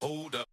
Hold up.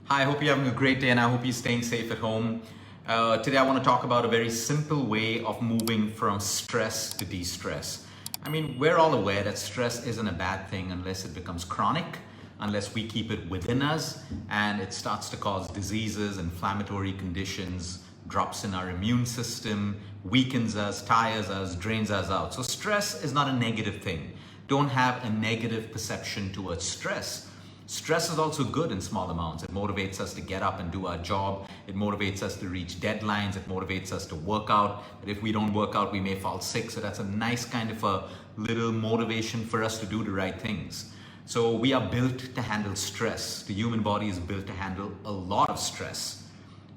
Hi, I hope you're having a great day and I hope you're staying safe at home. Today, I want to talk about a very simple way of moving from stress to de stress. I mean, we're all aware that stress isn't a bad thing unless it becomes chronic, unless we keep it within us and it starts to cause diseases, inflammatory conditions, drops in our immune system, weakens us, tires us, drains us out. So, stress is not a negative thing. Don't have a negative perception towards stress. Stress is also good in small amounts. It motivates us to get up and do our job. It motivates us to reach deadlines. It motivates us to work out. But if we don't work out, we may fall sick. So that's a nice kind of a little motivation for us to do the right things. So we are built to handle stress. The human body is built to handle a lot of stress.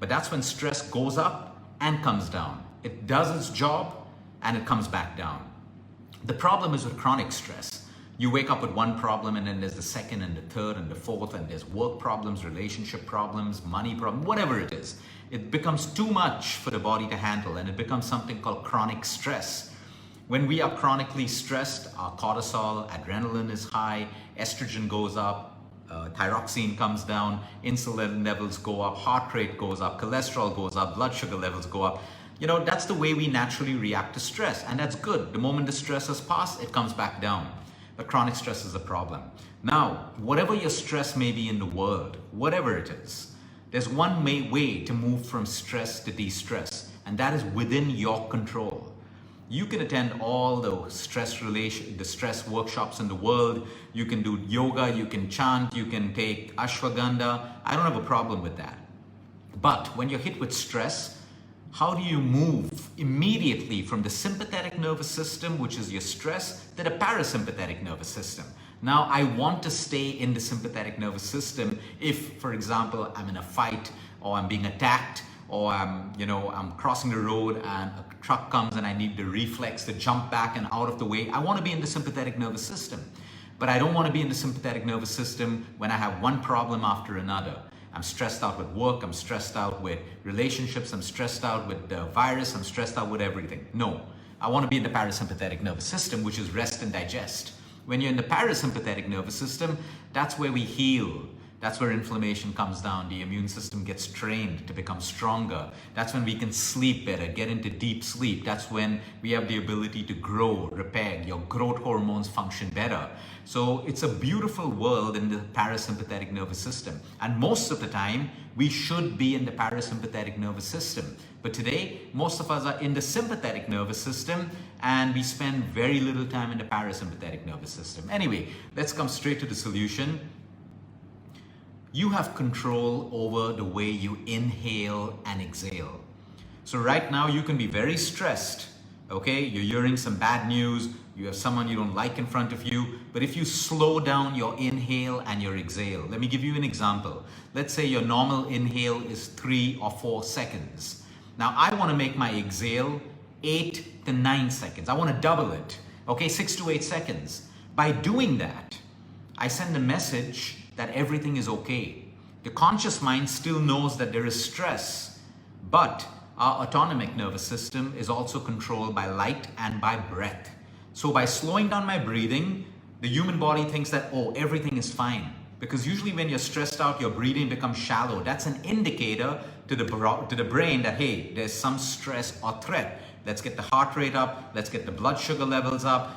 But that's when stress goes up and comes down. It does its job and it comes back down. The problem is with chronic stress. You wake up with one problem and then there's the second and the third and the fourth, and there's work problems, relationship problems, money problems, whatever it is. It becomes too much for the body to handle and it becomes something called chronic stress. When we are chronically stressed, our cortisol, adrenaline is high, estrogen goes up, thyroxine comes down, insulin levels go up, heart rate goes up, cholesterol goes up, blood sugar levels go up. That's the way we naturally react to stress, and that's good. The moment the stress has passed, it comes back down. But chronic stress is a problem. Now, whatever your stress may be in the world, whatever it is, there's one way to move from stress to de-stress, and that is within your control. You can attend all the stress workshops in the world. You can do yoga, you can chant, you can take ashwagandha. I don't have a problem with that. But when you're hit with stress, how do you move immediately from the sympathetic nervous system, which is your stress, to the parasympathetic nervous system? Now, I want to stay in the sympathetic nervous system if, for example, I'm in a fight or I'm being attacked or I'm crossing the road and a truck comes and I need the reflex to jump back and out of the way. I want to be in the sympathetic nervous system. But I don't want to be in the sympathetic nervous system when I have one problem after another. I'm stressed out with work, I'm stressed out with relationships, I'm stressed out with the virus, I'm stressed out with everything. No, I want to be in the parasympathetic nervous system, which is rest and digest. When you're in the parasympathetic nervous system, that's where we heal. That's where inflammation comes down. The immune system gets trained to become stronger. That's when we can sleep better, get into deep sleep. That's when we have the ability to grow, repair. Your growth hormones function better. So it's a beautiful world in the parasympathetic nervous system. And most of the time, we should be in the parasympathetic nervous system. But today, most of us are in the sympathetic nervous system and we spend very little time in the parasympathetic nervous system. Anyway, let's come straight to the solution. You have control over the way you inhale and exhale. So right now you can be very stressed, okay? You're hearing some bad news, you have someone you don't like in front of you, but if you slow down your inhale and your exhale, let me give you an example. Let's say your normal inhale is 3 or 4 seconds. Now I want to make my exhale 8 to 9 seconds. I want to double it, okay? 6 to 8 seconds. By doing that, I send a message that everything is okay. The conscious mind still knows that there is stress, but our autonomic nervous system is also controlled by light and by breath. So by slowing down my breathing, the human body thinks that, oh, everything is fine. Because usually when you're stressed out, your breathing becomes shallow. That's an indicator to the brain that, hey, there's some stress or threat. Let's get the heart rate up. Let's get the blood sugar levels up.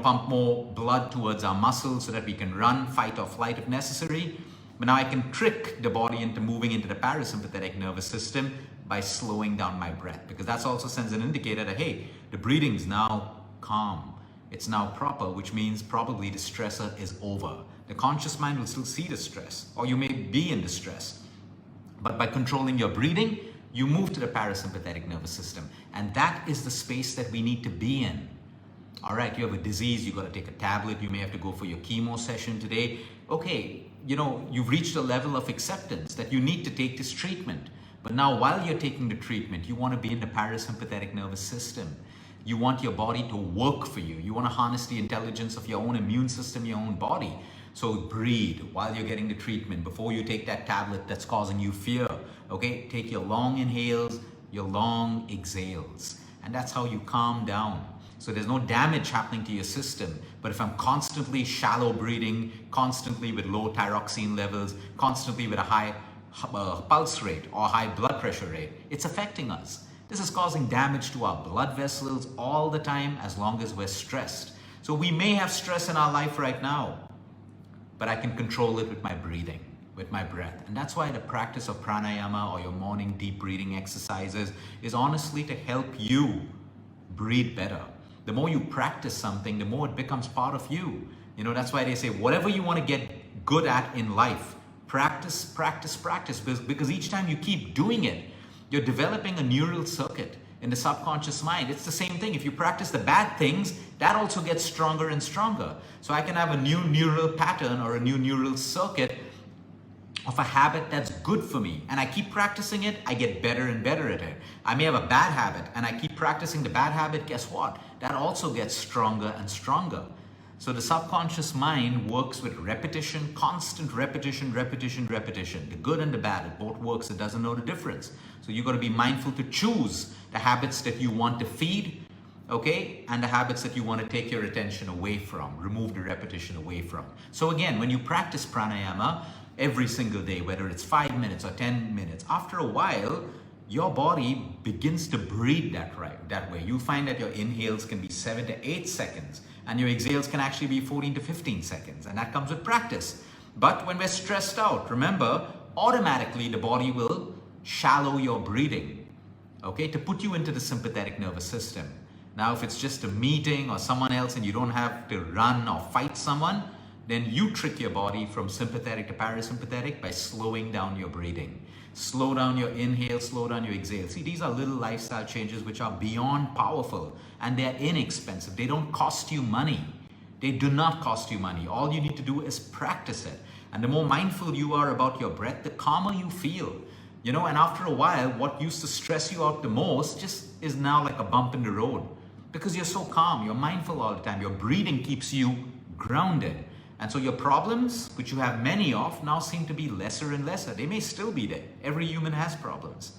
Pump more blood towards our muscles so that we can run, fight or flight if necessary. But now I can trick the body into moving into the parasympathetic nervous system by slowing down my breath, because that also sends an indicator that, hey, the breathing is now calm. It's now proper, which means probably the stressor is over. The conscious mind will still see the stress, or you may be in distress. But by controlling your breathing, you move to the parasympathetic nervous system. And that is the space that we need to be in. All right, you have a disease, you got to take a tablet, you may have to go for your chemo session today. Okay, you've reached a level of acceptance that you need to take this treatment. But now while you're taking the treatment, you want to be in the parasympathetic nervous system. You want your body to work for you. You want to harness the intelligence of your own immune system, your own body. So breathe while you're getting the treatment, before you take that tablet that's causing you fear. Okay, take your long inhales, your long exhales, and that's how you calm down. So there's no damage happening to your system. But if I'm constantly shallow breathing, constantly with low thyroxine levels, constantly with a high pulse rate or high blood pressure rate, it's affecting us. This is causing damage to our blood vessels all the time as long as we're stressed. So we may have stress in our life right now, but I can control it with my breathing, with my breath. And that's why the practice of pranayama or your morning deep breathing exercises is honestly to help you breathe better. The more you practice something, the more it becomes part of you. You know, that's why they say whatever you want to get good at in life, practice, practice, practice. Because each time you keep doing it, you're developing a neural circuit in the subconscious mind. It's the same thing. If you practice the bad things, that also gets stronger and stronger. So I can have a new neural pattern or a new neural circuit of a habit that's good for me, and I keep practicing it, I get better and better at it. I may have a bad habit and I keep practicing the bad habit, guess what? That also gets stronger and stronger. So the subconscious mind works with repetition, constant repetition, repetition, repetition. The good and the bad, it both works, it doesn't know the difference. So you've got to be mindful to choose the habits that you want to feed, okay, and the habits that you want to take your attention away from, remove the repetition away from. So again, when you practice pranayama every single day, whether it's 5 minutes or 10 minutes, after a while, your body begins to breathe that way. You find that your inhales can be 7 to 8 seconds, and your exhales can actually be 14 to 15 seconds, and that comes with practice. But when we're stressed out, remember, automatically the body will shallow your breathing, okay, to put you into the sympathetic nervous system. Now, if it's just a meeting or someone else and you don't have to run or fight someone, then you trick your body from sympathetic to parasympathetic by slowing down your breathing. Slow down your inhale, slow down your exhale. See, these are little lifestyle changes which are beyond powerful, and they're inexpensive. They don't cost you money. They do not cost you money. All you need to do is practice it. And the more mindful you are about your breath, the calmer you feel. You know, and after a while, what used to stress you out the most just is now like a bump in the road, because you're so calm, you're mindful all the time. Your breathing keeps you grounded. And so your problems, which you have many of, now seem to be lesser and lesser. They may still be there. Every human has problems.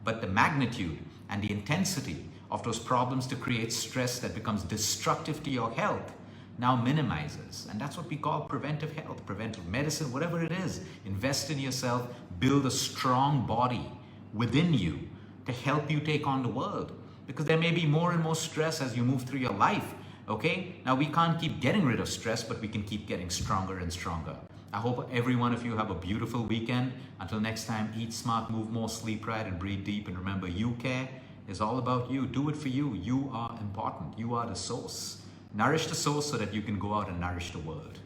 But the magnitude and the intensity of those problems to create stress that becomes destructive to your health now minimizes. And that's what we call preventive health, preventive medicine, whatever it is. Invest in yourself, build a strong body within you to help you take on the world. Because there may be more and more stress as you move through your life. Okay, now we can't keep getting rid of stress, but we can keep getting stronger and stronger. I hope every one of you have a beautiful weekend. Until next time, eat smart, move more, sleep right, and breathe deep. And remember, you care is all about you. Do it for you. You are important. You are the source. Nourish the source so that you can go out and nourish the world.